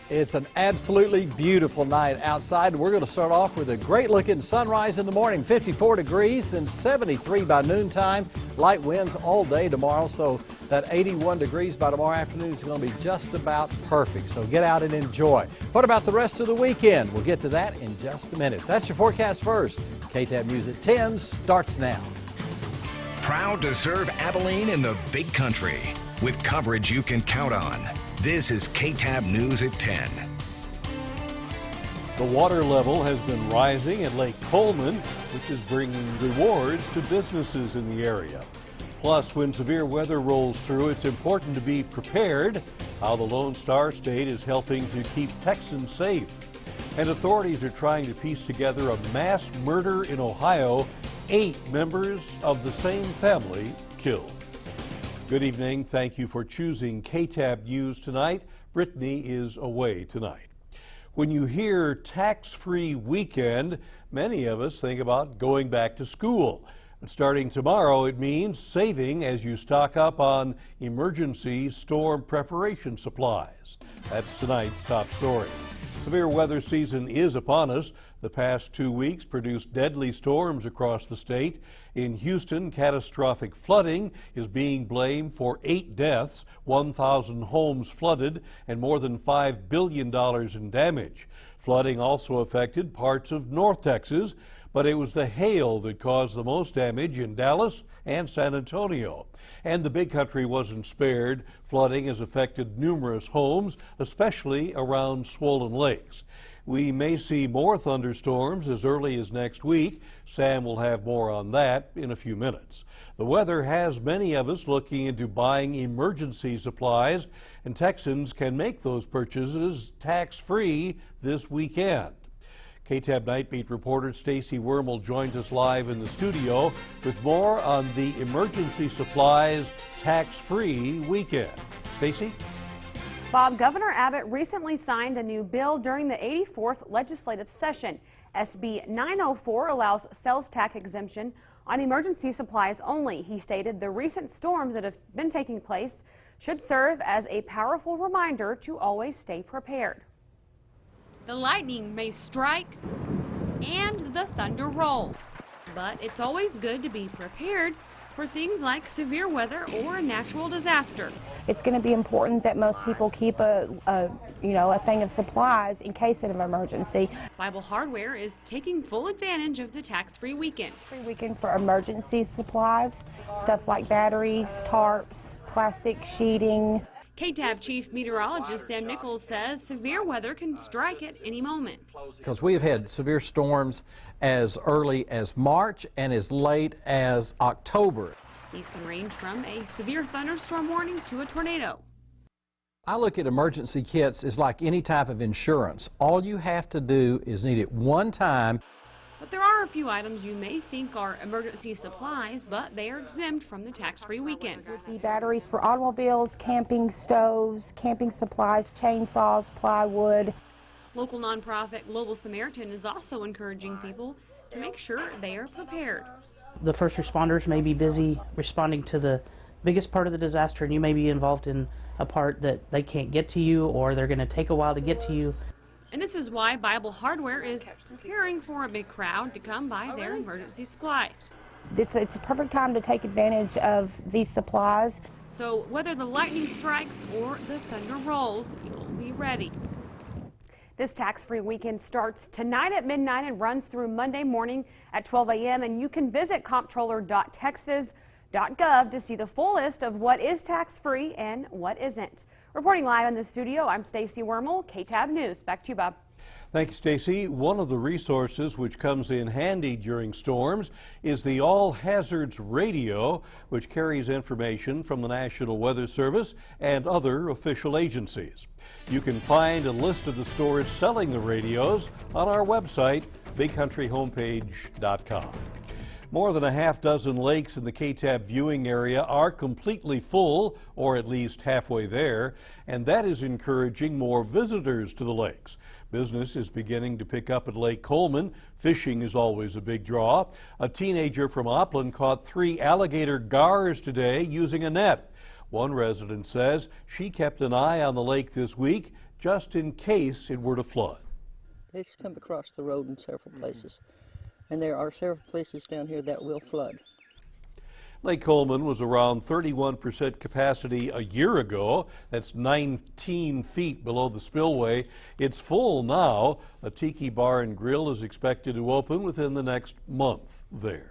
It's an absolutely beautiful night outside. We're going to start off with a great looking sunrise in the morning, 54 degrees, then 73 by noontime. Light winds all day tomorrow, so that 81 degrees by tomorrow afternoon is going to be just about perfect. So get out and enjoy. What about the rest of the weekend? We'll get to that in just a minute. That's your forecast first. KTAB News at 10 starts now. Proud to serve Abilene in the big country with coverage you can count on. This is KTAB News at 10. The water level has been rising at Lake Coleman, which is bringing rewards to businesses in the area. Plus, when severe weather rolls through, it's important to be prepared. How the Lone Star State is helping to keep Texans safe. And authorities are trying to piece together a mass murder in Ohio. 8 members of the same family killed. Good evening. Thank you for choosing KTAB News tonight. Brittany is away tonight. When you hear tax-free weekend, many of us think about going back to school. But starting tomorrow, it means saving as you stock up on emergency storm preparation supplies. That's tonight's top story. Severe weather season is upon us. The past 2 weeks produced deadly storms across the state. In Houston, catastrophic flooding is being blamed for 8 deaths, 1,000 homes flooded, and more than $5 billion in damage. Flooding also affected parts of North Texas, but it was the hail that caused the most damage in Dallas and San Antonio. And the big country wasn't spared. Flooding has affected numerous homes, especially around swollen lakes. We may see more thunderstorms as early as next week. Sam will have more on that in a few minutes. The weather has many of us looking into buying emergency supplies, and Texans can make those purchases tax-free this weekend. KTAB Night Beat reporter Stacy Wormel joins us live in the studio with more on the emergency supplies tax-free weekend. Stacy? Bob, Governor Abbott recently signed a new bill during the 84th legislative session. SB 904 allows sales tax exemption on emergency supplies only. He stated the recent storms that have been taking place should serve as a powerful reminder to always stay prepared. The lightning may strike and the thunder roll, but it's always good to be prepared for things like severe weather or a natural disaster. It's going to be important that most people keep a thing of supplies in case of an emergency. Bible Hardware is taking full advantage of the tax-free weekend. Free weekend for emergency supplies, stuff like batteries, tarps, plastic sheeting. KTAB Chief Meteorologist Sam Nichols says severe weather can strike at any moment. Because we have had severe storms as early as March and as late as October. These can range from a severe thunderstorm warning to a tornado. I look at emergency kits as like any type of insurance. All you have to do is need it one time. But there are a few items you may think are emergency supplies, but they are exempt from the tax-free weekend. The batteries for automobiles, camping stoves, camping supplies, chainsaws, plywood. Local nonprofit Global Samaritan is also encouraging people to make sure they are prepared. The first responders may be busy responding to the biggest part of the disaster, and you may be involved in a part that they can't get to you, or they're going to take a while to get to you. And this is why Bible Hardware is preparing for a big crowd to come buy their emergency supplies. It's a perfect time to take advantage of these supplies. So whether the lightning strikes or the thunder rolls, you'll be ready. This tax-free weekend starts tonight at midnight and runs through Monday morning at 12 a.m. And you can visit comptroller.texas.gov to see the full list of what is tax-free and what isn't. Reporting live in the studio, I'm Stacy Wormel, KTAB News. Back to you, Bob. Thank you, Stacy. One of the resources which comes in handy during storms is the All Hazards Radio, which carries information from the National Weather Service and other official agencies. You can find a list of the stores selling the radios on our website, bigcountryhomepage.com. More than a half dozen lakes in the KTAB viewing area are completely full, or at least halfway there, and that is encouraging more visitors to the lakes. Business is beginning to pick up at Lake Coleman. Fishing is always a big draw. A teenager from Upland caught 3 alligator gars today using a net. One resident says she kept an eye on the lake this week just in case it were to flood. It's come across the road in several places, and there are several places down here that will flood. Lake Coleman was around 31% capacity a year ago. That's 19 feet below the spillway. It's full now. A tiki bar and grill is expected to open within the next month there.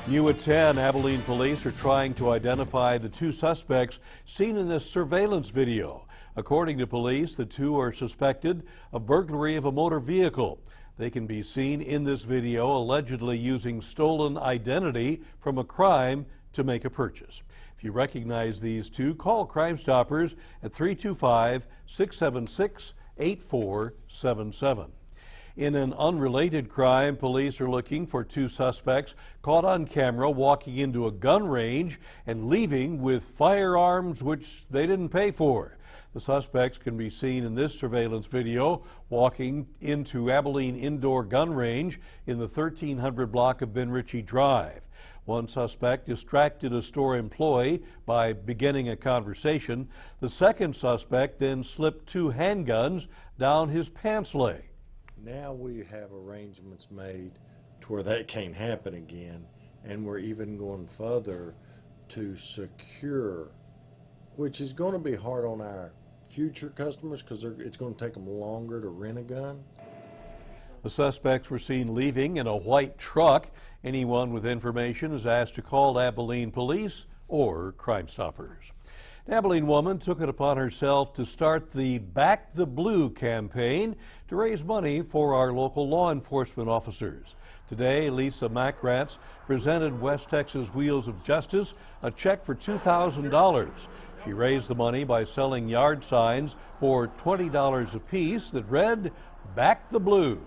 New at 10, Abilene police are trying to identify the two suspects seen in this surveillance video. According to police, the two are suspected of burglary of a motor vehicle. They can be seen in this video allegedly using stolen identity from a crime to make a purchase. If you recognize these two, call Crime Stoppers at 325-676-8477. In an unrelated crime, police are looking for two suspects caught on camera walking into a gun range and leaving with firearms which they didn't pay for. The suspects can be seen in this surveillance video walking into Abilene Indoor Gun Range in the 1300 block of Ben Ritchie Drive. One suspect distracted a store employee by beginning a conversation. The second suspect then slipped two handguns down his pants leg. Now we have arrangements made to where that can't happen again, and we're even going further to secure, which is going to be hard on our future customers because it's going to take them longer to rent a gun. The suspects were seen leaving in a white truck. Anyone with information is asked to call Abilene Police or Crime Stoppers. An Abilene woman took it upon herself to start the Back the Blue campaign to raise money for our local law enforcement officers. Today, Lisa Macratz presented West Texas Wheels of Justice a check for $2,000. She raised the money by selling yard signs for $20 apiece that read, "Back the Blue."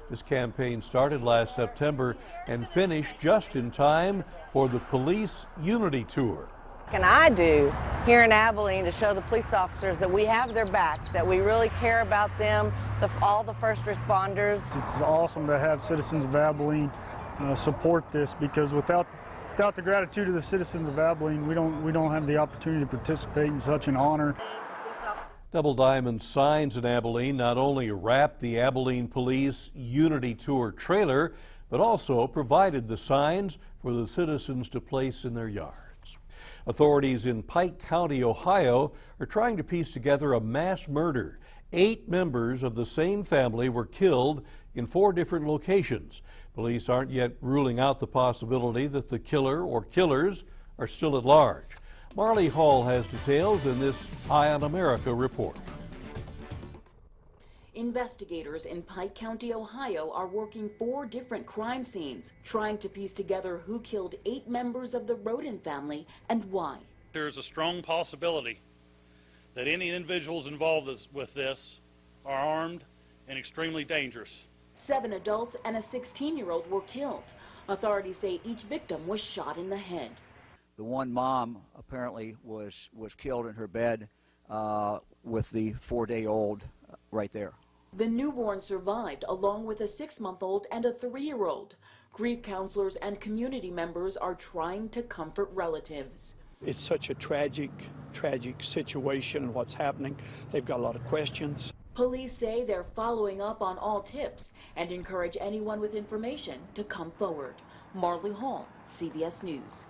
This campaign started last September and finished just in time for the Police Unity Tour. What can I do here in Abilene to show the police officers that we have their back, that we really care about them, all the first responders? It's awesome to have citizens of Abilene support this, because without the gratitude of the citizens of Abilene, we don't have the opportunity to participate in such an honor. Double Diamond Signs in Abilene not only wrapped the Abilene Police Unity Tour trailer, but also provided the signs for the citizens to place in their yards. Authorities in Pike County, Ohio, are trying to piece together a mass murder. 8 members of the same family were killed in 4 different locations. Police aren't yet ruling out the possibility that the killer or killers are still at large. Marley Hall has details in this Eye on America report. Investigators in Pike County, Ohio are working 4 different crime scenes, trying to piece together who killed 8 members of the Roden family and why. There's a strong possibility that any individuals involved with this are armed and extremely dangerous. 7 adults and a 16-year-old were killed. Authorities say each victim was shot in the head. The one mom apparently was killed in her bed with the 4-day-old right there. The newborn survived, along with a 6-month-old and a 3-year-old. Grief counselors and community members are trying to comfort relatives. It's such a tragic situation, what's happening. They've got a lot of questions. Police say they're following up on all tips and encourage anyone with information to come forward. Marley Hall, CBS News.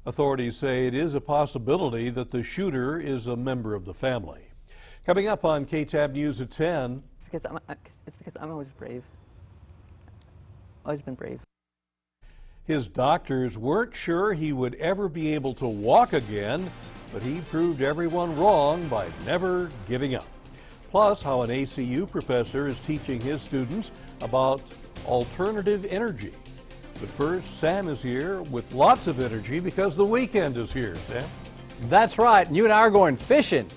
Authorities say it is a possibility that the shooter is a member of the family. Coming up on KTAB News at 10. It's because I'm always brave. Always been brave. His doctors weren't sure he would ever be able to walk again, but he proved everyone wrong by never giving up. Plus, how an ACU professor is teaching his students about alternative energy. But first, Sam is here with lots of energy because the weekend is here, Sam. That's right. And you and I are going fishing.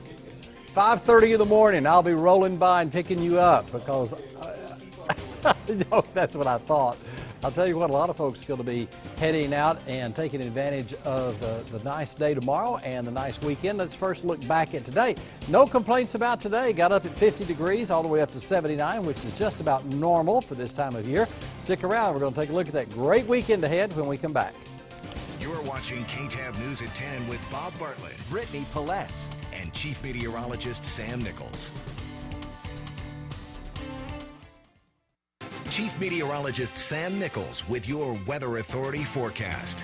5:30 in the morning, I'll be rolling by and picking you up because that's what I thought. I'll tell you what, a lot of folks are going to be heading out and taking advantage of the nice day tomorrow and the nice weekend. Let's first look back at today. No complaints about today. Got up at 50 degrees all the way up to 79, which is just about normal for this time of year. Stick around. We're going to take a look at that great weekend ahead when we come back. You're watching KTAB News at 10 with Bob Bartlett, Brittany Paletz, and Chief Meteorologist Sam Nichols. Chief Meteorologist Sam Nichols with your Weather Authority forecast.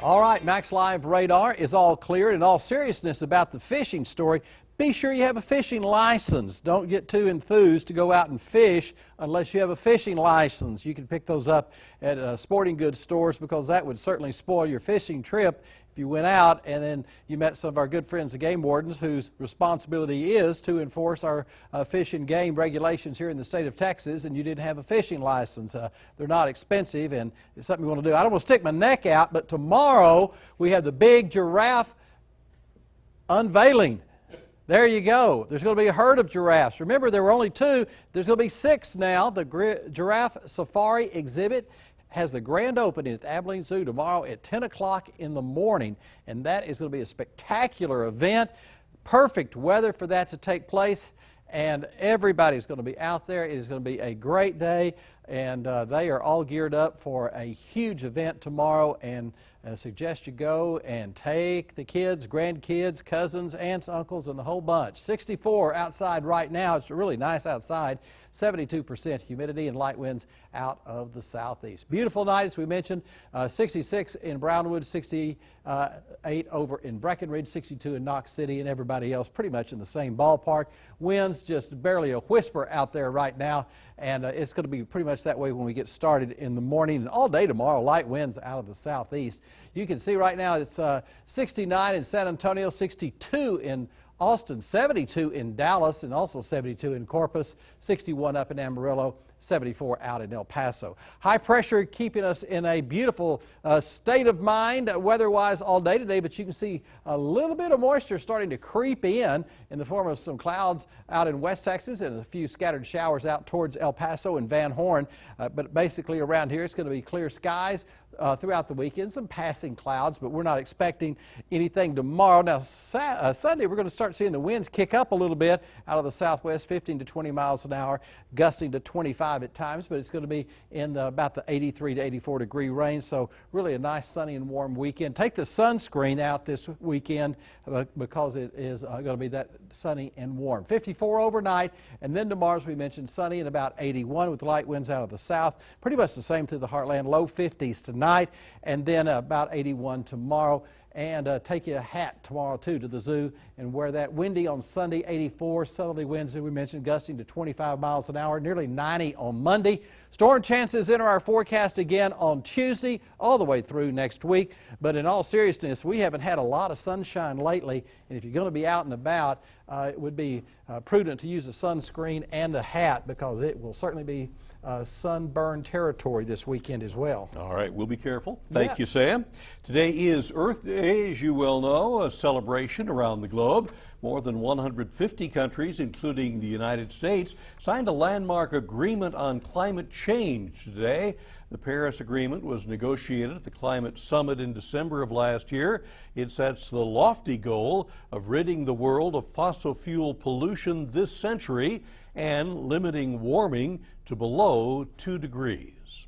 All right, Max Live radar is all cleared. In all seriousness about the fishing story, be sure you have a fishing license. Don't get too enthused to go out and fish unless you have a fishing license. You can pick those up at sporting goods stores because that would certainly spoil your fishing trip if you went out and then you met some of our good friends, the game wardens, whose responsibility is to enforce our fish and game regulations here in the state of Texas, and you didn't have a fishing license. They're not expensive, and it's something you want to do. I don't want to stick my neck out, but tomorrow we have the big giraffe unveiling. There you go. There's going to be a herd of giraffes. Remember, there were only 2. There's going to be 6 now. The Giraffe Safari exhibit has the grand opening at the Abilene Zoo tomorrow at 10 o'clock in the morning, and that is going to be a spectacular event. Perfect weather for that to take place, and everybody's going to be out there. It is going to be a great day, and they are all geared up for a huge event tomorrow, and I suggest you go and take the kids, grandkids, cousins, aunts, uncles, and the whole bunch. 64 outside right now. It's really nice outside. 72% humidity and light winds out of the southeast. Beautiful night, as we mentioned. 66 in Brownwood, 68 over in Breckenridge, 62 in Knox City, and everybody else pretty much in the same ballpark. Winds just barely a whisper out there right now, and it's going to be pretty much that way when we get started in the morning and all day tomorrow. Light winds out of the southeast. You can see right now it's 69 in San Antonio, 62 in Austin, 72 in Dallas, and also 72 in Corpus, 61 up in Amarillo, 74 out in El Paso. High pressure keeping us in a beautiful state of mind weather-wise all day today, but you can see a little bit of moisture starting to creep in the form of some clouds out in West Texas and a few scattered showers out towards El Paso and Van Horn. But basically around here it's going to be clear skies throughout the weekend, some passing clouds, but we're not expecting anything tomorrow. Now, Sunday, we're going to start seeing the winds kick up a little bit out of the southwest, 15 to 20 miles an hour, gusting to 25 at times, but it's going to be in about the 83 to 84 degree range, so really a nice sunny and warm weekend. Take the sunscreen out this weekend because it is going to be that sunny and warm. 54 overnight, and then tomorrow, as we mentioned, sunny and about 81 with light winds out of the south. Pretty much the same through the heartland, low 50s tonight, and then about 81 tomorrow. And take you a hat tomorrow, too, to the zoo and wear that. Windy on Sunday, 84. Southerly winds, as we mentioned, gusting to 25 miles an hour, nearly 90 on Monday. Storm chances enter our forecast again on Tuesday, all the way through next week. But in all seriousness, we haven't had a lot of sunshine lately. And if you're going to be out and about, it would be prudent to use a sunscreen and a hat because it will certainly be sunburn territory this weekend as well. All right, we'll be careful. Thank you, Sam. Today is Earth Day, as you well know, a celebration around the globe. More than 150 countries, including the United States, signed a landmark agreement on climate change today. The Paris Agreement was negotiated at the Climate Summit in December of last year. It sets the lofty goal of ridding the world of fossil fuel pollution this century and limiting warming to below 2 degrees.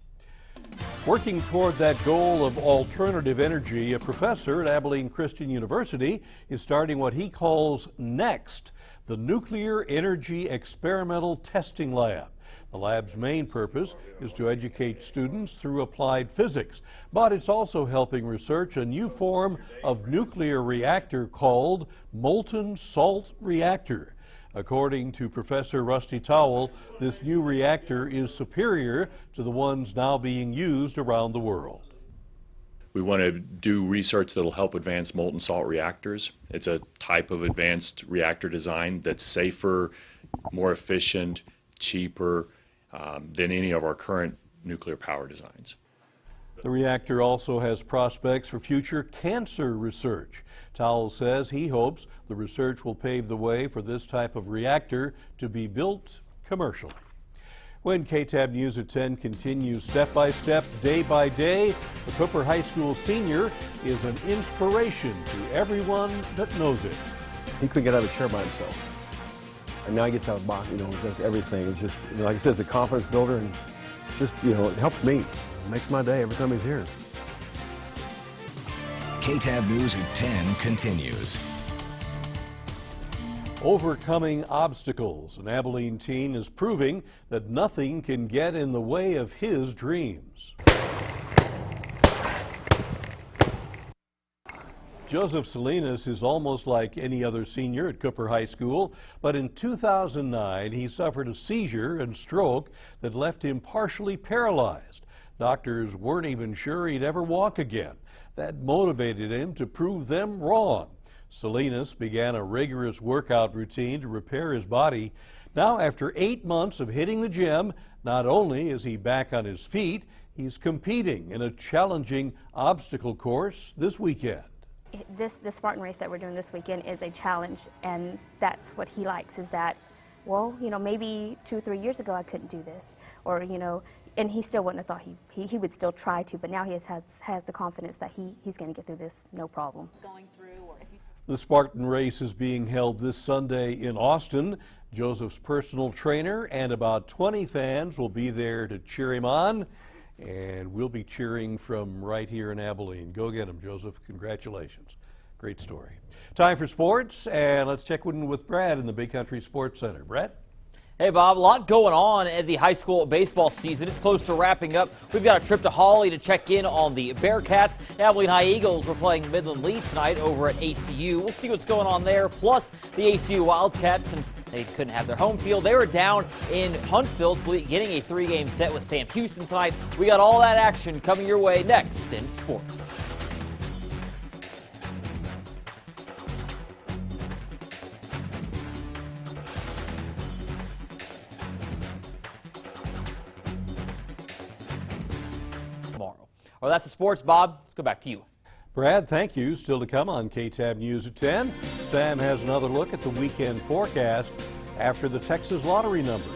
Working toward that goal of alternative energy, a professor at Abilene Christian University is starting what he calls NEXT, the Nuclear Energy Experimental Testing Lab. The lab's main purpose is to educate students through applied physics, but it's also helping research a new form of nuclear reactor called molten salt reactor. According to Professor Rusty Towell, this new reactor is superior to the ones now being used around the world. We want to do research that will help advance molten salt reactors. It's a type of advanced reactor design that's safer, more efficient, cheaper than any of our current nuclear power designs. The reactor also has prospects for future cancer research. Towell says he hopes the research will pave the way for this type of reactor to be built commercially. When KTAB News at 10 continues step by step, day by day, the Cooper High School senior is an inspiration to everyone that knows it. He couldn't get out of the chair by himself. And now he gets out of the box, does everything. It's just, like I said, it's a confidence builder, and just, it helps me. It makes my day every time he's here. KTAB News at 10 continues. Overcoming obstacles. An Abilene teen is proving that nothing can get in the way of his dreams. Joseph Salinas is almost like any other senior at Cooper High School, but in 2009 he suffered a seizure and stroke that left him partially paralyzed. Doctors weren't even sure he'd ever walk again. That motivated him to prove them wrong. Salinas began a rigorous workout routine to repair his body. Now, after 8 months of hitting the gym, not only is he back on his feet, he's competing in a challenging obstacle course this weekend. This Spartan race that we're doing this weekend is a challenge, and that's what he likes, is that, well, you know, maybe 2 or 3 years ago I couldn't do this, or, you know, and he still wouldn't have thought he would still try to, but now he has the confidence that he's going to get through this no problem. The Spartan race is being held this Sunday in Austin. Joseph's personal trainer and about 20 fans will be there to cheer him on, and we'll be cheering from right here in Abilene. Go get him, Joseph. Congratulations. Great story. Time for sports, and let's check in with Brad in the Big Country Sports Center. Brad? Hey, Bob, a lot going on at the high school baseball season. It's close to wrapping up. We've got a trip to Hawley to check in on the Bearcats. Abilene High Eagles were playing Midland Lee tonight over at ACU. We'll see what's going on there. Plus, the ACU Wildcats, since they couldn't have their home field, they were down in Huntsville getting a 3-game set with Sam Houston tonight. We got all that action coming your way next in sports. Well, that's the sports, Bob. Let's go back to you. Brad, thank you. Still to come on KTAB News at 10. Sam has another look at the weekend forecast after the Texas lottery numbers.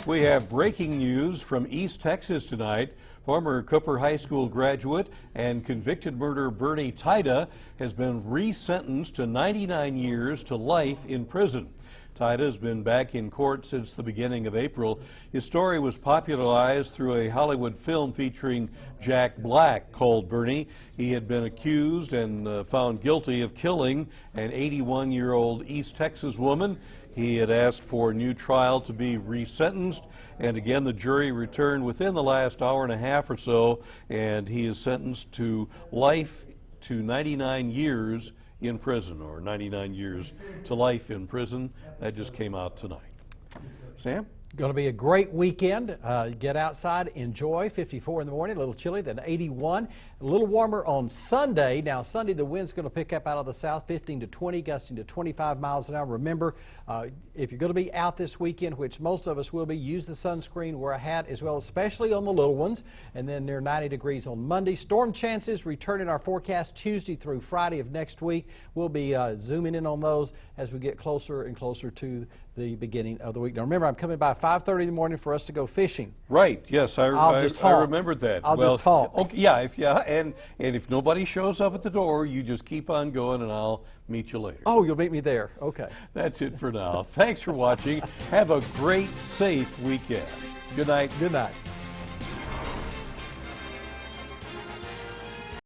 We have breaking news from East Texas tonight. Former Cooper High School graduate and convicted murderer Bernie Tida has been resentenced to 99 years to life in prison. Tida has been back in court since the beginning of April. His story was popularized through a Hollywood film featuring Jack Black called Bernie. He had been accused and found guilty of killing an 81-year-old East Texas woman. He had asked for a new trial to be resentenced, and again the jury returned within the last hour and a half or so, and he is sentenced to life to 99 years in prison, or 99 years to life in prison. That just came out tonight. Sam? Going to be a great weekend. Get outside, enjoy. 54 in the morning, a little chilly, then 81. A little warmer on Sunday. Now, Sunday, the wind's going to pick up out of the south, 15 to 20, gusting to 25 miles an hour. Remember, if you're going to be out this weekend, which most of us will be, use the sunscreen, wear a hat as well, especially on the little ones. And then near 90 degrees on Monday. Storm chances return in our forecast Tuesday through Friday of next week. We'll be zooming in on those as we get closer and closer to the beginning of the week. Now, remember, I'm coming by 5:30 in the morning for us to go fishing. Right. Yes, I remembered that. I'll just talk. Okay, yeah. And if nobody shows up at the door, you just keep on going, and I'll meet you later. Oh, you'll meet me there. Okay. That's it for now. Thanks for watching. Have a great, safe weekend. Good night. Good night.